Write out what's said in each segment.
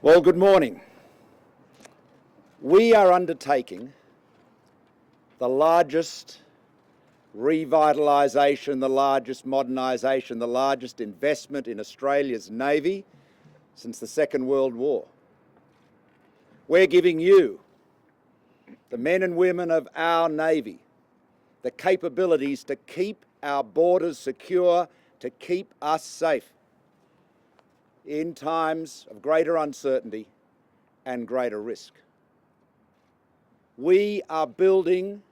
Well, good morning. We are undertaking the largest revitalisation, the largest modernisation, the largest investment in Australia's Navy since the Second World War. We're giving you, the men and women of our Navy, the capabilities to keep our borders secure, to keep us safe in times of greater uncertainty and greater risk. We are building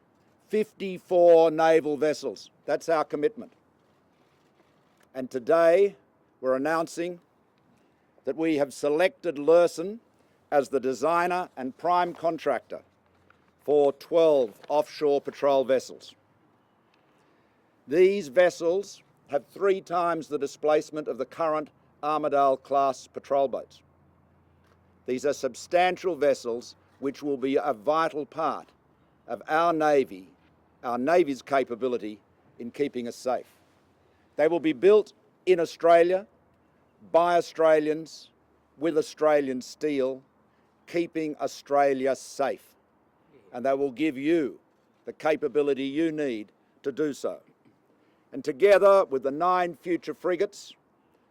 54 naval vessels. That's our commitment. And today we're announcing that we have selected Lürssen as the designer and prime contractor for 12 offshore patrol vessels. These vessels have 3 times the displacement of the current Armidale-class patrol boats. These are substantial vessels which will be a vital part of our Navy's capability in keeping us safe. They will be built in Australia, by Australians, with Australian steel, keeping Australia safe. And they will give you the capability you need to do so. And together with the 9 future frigates,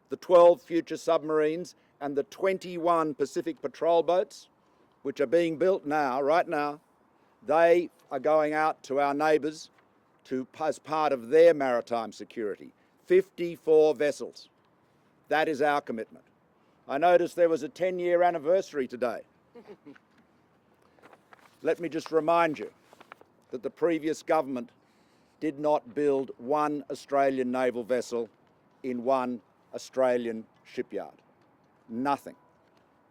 the 12 future submarines, and the 21 Pacific patrol boats, which are being built now, right now, they are going out to our neighbours as part of their maritime security. 54 vessels. That is our commitment. I noticed there was a 10-year anniversary today. Let me just remind you that the previous government did not build one Australian naval vessel in one Australian shipyard. Nothing.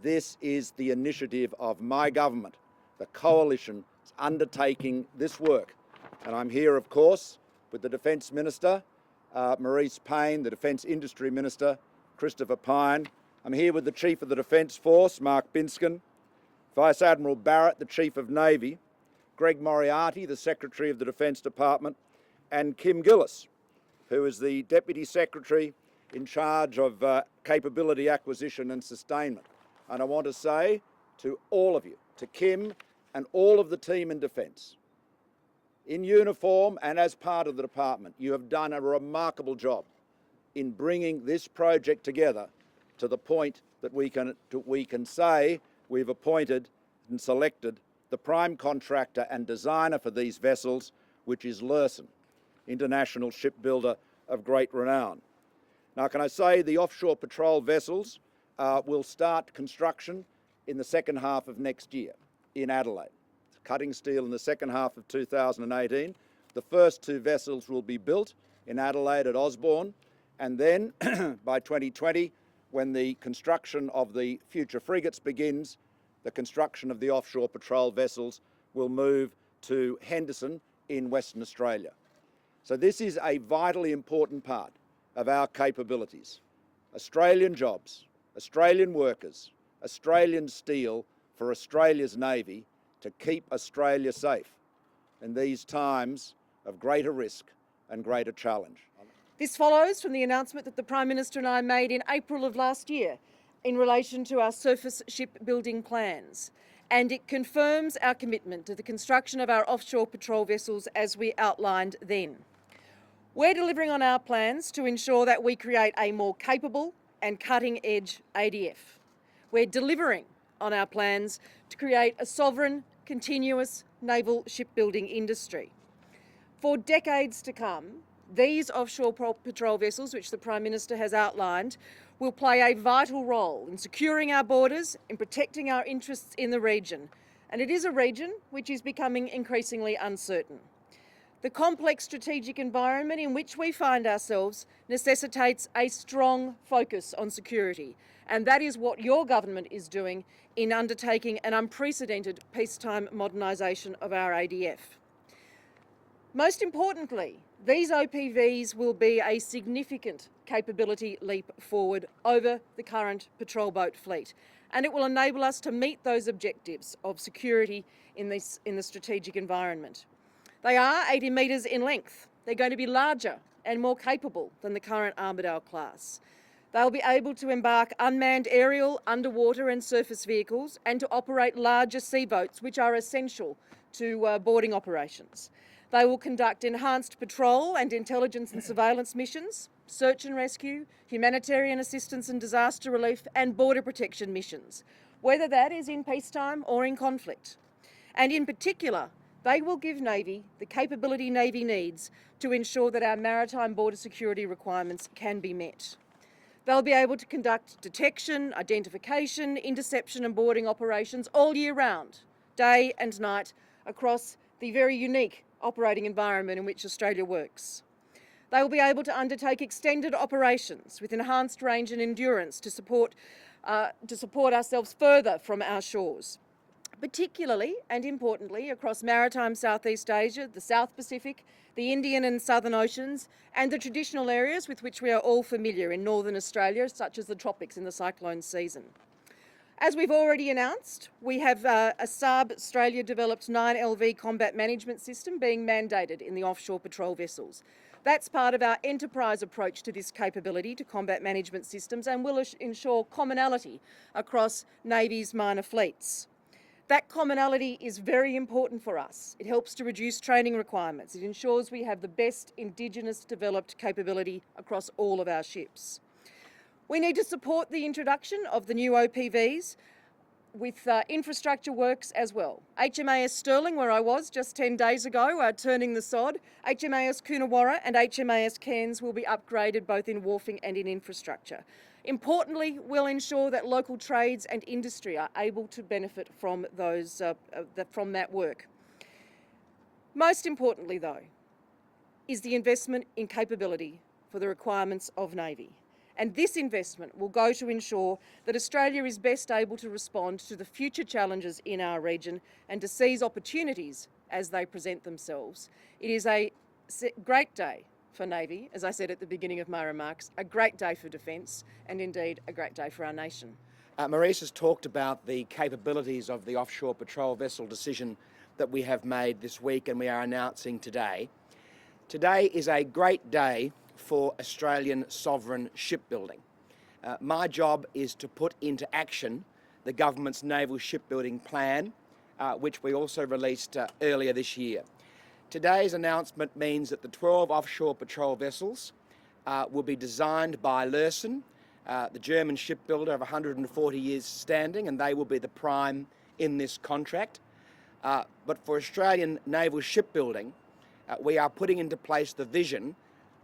This is the initiative of my government. The coalition is undertaking this work. And I'm here, of course, with the Defence Minister, Marise Payne, the Defence Industry Minister, Christopher Pyne. I'm here with the Chief of the Defence Force, Mark Binskin, Vice Admiral Barrett, the Chief of Navy, Greg Moriarty, the Secretary of the Defence Department, and Kim Gillis, who is the Deputy Secretary in charge of capability acquisition and sustainment. And I want to say to all of you, to Kim and all of the team in Defence, in uniform and as part of the department, you have done a remarkable job in bringing this project together to the point that we can say we've appointed and selected the prime contractor and designer for these vessels, which is Lürssen, international shipbuilder of great renown. Now, can I say the offshore patrol vessels will start construction in the second half of next year in Adelaide. Cutting steel in the second half of 2018. The first 2 vessels will be built in Adelaide at Osborne, and then by 2020, when the construction of the future frigates begins, the construction of the offshore patrol vessels will move to Henderson in Western Australia. So this is a vitally important part of our capabilities. Australian jobs, Australian workers, Australian steel for Australia's Navy to keep Australia safe in these times of greater risk and greater challenge. This follows from the announcement that the Prime Minister and I made in April of last year in relation to our surface shipbuilding plans, and it confirms our commitment to the construction of our offshore patrol vessels as we outlined then. We're delivering on our plans to ensure that we create a more capable and cutting-edge ADF. We're delivering on our plans to create a sovereign, continuous naval shipbuilding industry. For decades to come, these offshore patrol vessels, which the Prime Minister has outlined, will play a vital role in securing our borders, in protecting our interests in the region. And it is a region which is becoming increasingly uncertain. The complex strategic environment in which we find ourselves necessitates a strong focus on security, and that is what your government is doing in undertaking an unprecedented peacetime modernisation of our ADF. Most importantly, these OPVs will be a significant capability leap forward over the current patrol boat fleet, and it will enable us to meet those objectives of security in the strategic environment. They are 80 metres in length. They're going to be larger and more capable than the current Armidale class. They'll be able to embark unmanned aerial, underwater and surface vehicles and to operate larger sea boats, which are essential to boarding operations. They will conduct enhanced patrol and intelligence and surveillance missions, search and rescue, humanitarian assistance and disaster relief and border protection missions, whether that is in peacetime or in conflict. And in particular, they will give Navy the capability Navy needs to ensure that our maritime border security requirements can be met. They'll be able to conduct detection, identification, interception and boarding operations all year round, day and night, across the very unique operating environment in which Australia works. They will be able to undertake extended operations with enhanced range and endurance to support ourselves further from our shores, particularly and importantly across maritime Southeast Asia, the South Pacific, the Indian and Southern Oceans, and the traditional areas with which we are all familiar in Northern Australia, such as the tropics in the cyclone season. As we've already announced, we have a Saab Australia-developed 9LV combat management system being mandated in the offshore patrol vessels. That's part of our enterprise approach to this capability to combat management systems and will ensure commonality across Navy's minor fleets. That commonality is very important for us. It helps to reduce training requirements. It ensures we have the best Indigenous developed capability across all of our ships. We need to support the introduction of the new OPVs with infrastructure works as well. HMAS Sterling, where I was just 10 days ago, turning the sod, HMAS Coonawarra and HMAS Cairns will be upgraded both in wharfing and in infrastructure. Importantly, we'll ensure that local trades and industry are able to benefit from from that work. Most importantly, though, is the investment in capability for the requirements of Navy. And this investment will go to ensure that Australia is best able to respond to the future challenges in our region and to seize opportunities as they present themselves. It is a great day for Navy, as I said at the beginning of my remarks, a great day for defence and indeed a great day for our nation. Maurice has talked about the capabilities of the Offshore Patrol Vessel decision that we have made this week and we are announcing today. Today is a great day for Australian sovereign shipbuilding. My job is to put into action the government's naval shipbuilding plan, which we also released earlier this year. Today's announcement means that the 12 offshore patrol vessels will be designed by Lürssen, the German shipbuilder of 140 years standing, and they will be the prime in this contract. But for Australian naval shipbuilding, we are putting into place the vision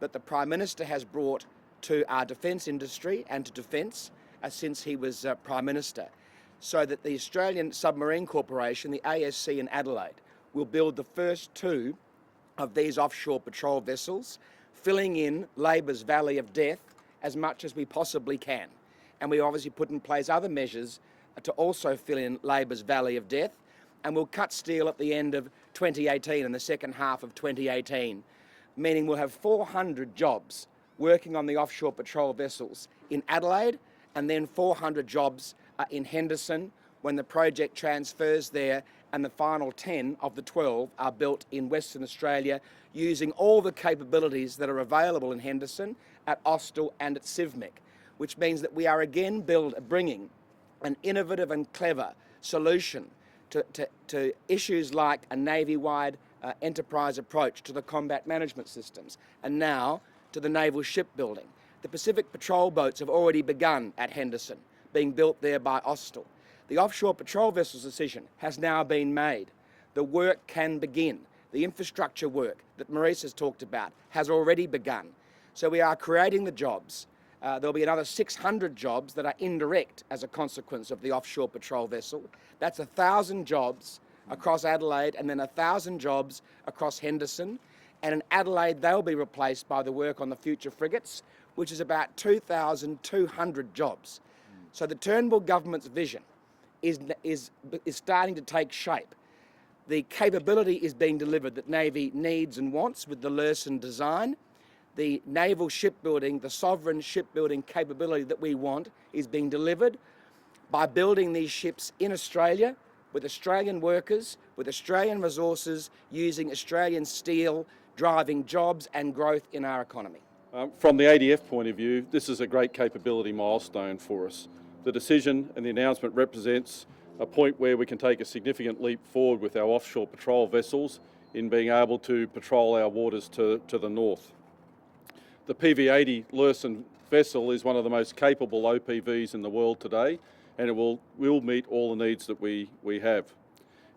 that the Prime Minister has brought to our defence industry and to defence since he was Prime Minister, so that the Australian Submarine Corporation, the ASC in Adelaide, will build the first two of these offshore patrol vessels, filling in Labor's Valley of Death as much as we possibly can. And we obviously put in place other measures to also fill in Labor's Valley of Death, and we'll cut steel at the end of 2018 and the second half of 2018, meaning we'll have 400 jobs working on the offshore patrol vessels in Adelaide and then 400 jobs in Henderson when the project transfers there, and the final 10 of the 12 are built in Western Australia using all the capabilities that are available in Henderson, at Austell and at Civmec, which means that we are again bringing an innovative and clever solution to issues like a Navy-wide enterprise approach to the combat management systems, and now to the naval shipbuilding. The Pacific patrol boats have already begun at Henderson, being built there by Austell. The Offshore Patrol Vessels decision has now been made. The work can begin. The infrastructure work that Maurice has talked about has already begun. So we are creating the jobs. There'll be another 600 jobs that are indirect as a consequence of the Offshore Patrol Vessel. That's 1,000 jobs across Adelaide and then 1,000 jobs across Henderson. And in Adelaide, they'll be replaced by the work on the future frigates, which is about 2,200 jobs. So the Turnbull Government's vision is starting to take shape. The capability is being delivered that Navy needs and wants with the Lürssen design. The naval shipbuilding, the sovereign shipbuilding capability that we want is being delivered by building these ships in Australia with Australian workers, with Australian resources, using Australian steel, driving jobs and growth in our economy. From the ADF point of view, this is a great capability milestone for us. The decision and the announcement represents a point where we can take a significant leap forward with our offshore patrol vessels in being able to patrol our waters to the north. The PV-80 Lürssen vessel is one of the most capable OPVs in the world today, and it will meet all the needs that we have.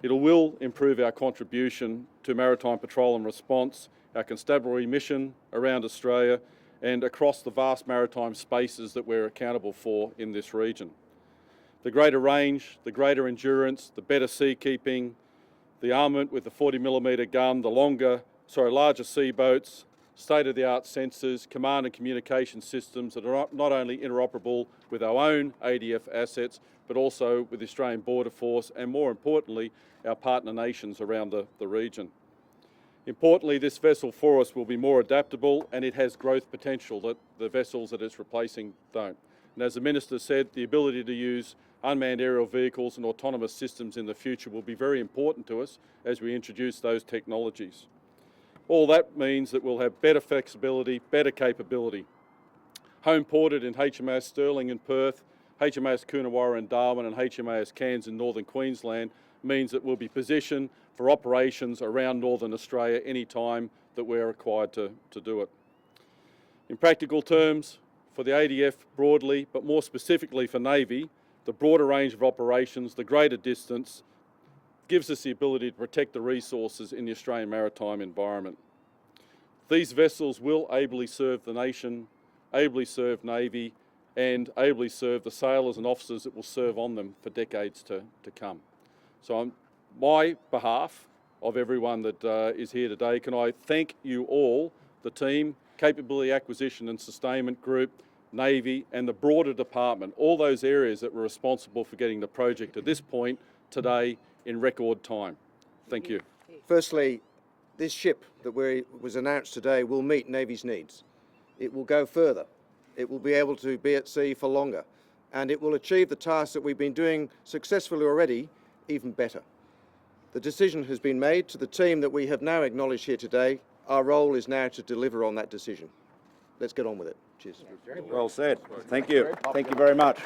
It will improve our contribution to maritime patrol and response, our constabulary mission around Australia and across the vast maritime spaces that we're accountable for in this region. The greater range, the greater endurance, the better sea keeping, the armament with the 40mm gun, the larger sea boats, state-of-the-art sensors, command and communication systems that are not only interoperable with our own ADF assets, but also with the Australian Border Force and, more importantly, our partner nations around the region. Importantly, this vessel for us will be more adaptable and it has growth potential that the vessels that it's replacing don't. And as the Minister said, the ability to use unmanned aerial vehicles and autonomous systems in the future will be very important to us as we introduce those technologies. All that means that we'll have better flexibility, better capability. Home ported in HMAS Stirling in Perth, HMAS Coonawarra in Darwin and HMAS Cairns in northern Queensland means that we'll be positioned for operations around northern Australia any time that we're required to do it. In practical terms, for the ADF broadly, but more specifically for Navy, the broader range of operations, the greater distance, gives us the ability to protect the resources in the Australian maritime environment. These vessels will ably serve the nation, ably serve Navy, and ably serve the sailors and officers that will serve on them for decades to come. So on my behalf of everyone that is here today, can I thank you all, the team, Capability Acquisition and Sustainment Group, Navy and the broader department, all those areas that were responsible for getting the project to this point today in record time. Thank you. Firstly, this ship that was announced today will meet Navy's needs. It will go further. It will be able to be at sea for longer, and it will achieve the tasks that we've been doing successfully already even better. The decision has been made to the team that we have now acknowledged here today. Our role is now to deliver on that decision. Let's get on with it. Cheers. Well said. Thank you. Thank you very much.